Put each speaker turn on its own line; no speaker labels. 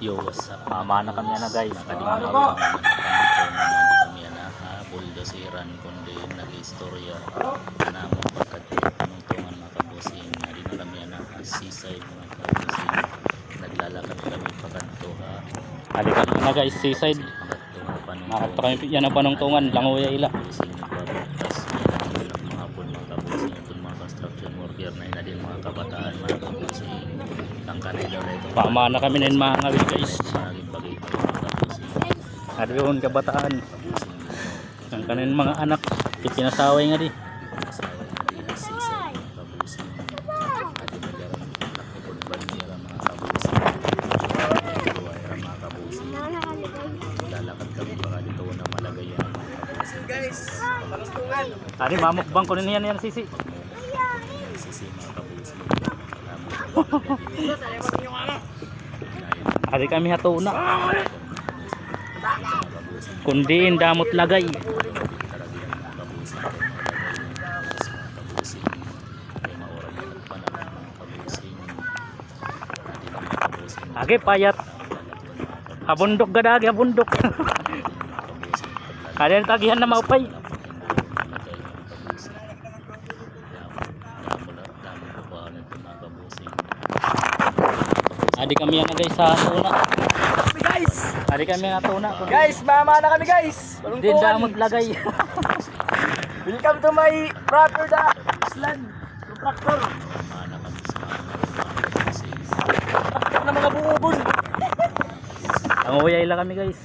Yo, what's up?
Mama na kami na guys.
Nakadingaw naman kami na buldosiran kundi nag-istorya na mo pagkatuntungan mga kabusing. Hindi na kami na seaside mga kabusing. Naglalakad kami pakanto ha.
Halika na guys, seaside. Nakakita kami yan ang panungtungan, Langoya ila.
Mga hapon mga kabusing. Ito mga construction worker na din mga kabataan mga kabusing. Ang kanila na ito.
Mama na kami na yung mga ngawin guys.
Maraming bagay mga kabusing.
Naroon kabataan. Ang kanin mga anak, itinasaway nga di. Tadi mamukbang ko niyan yan sisi. Hari kami hatuna. Kundiin damot lagay. Age payat. Habundok gadagi habundok. Ada yang tagihan na maupay. Adi kami na guys sa tuna.
Guys,
Adi kami na tuna.
guys, mama na kami guys.
Din damot lagay.
Welcome to my proper land. Tractor.
Mga
Na mga buubon.
Ang uyay lang kami guys.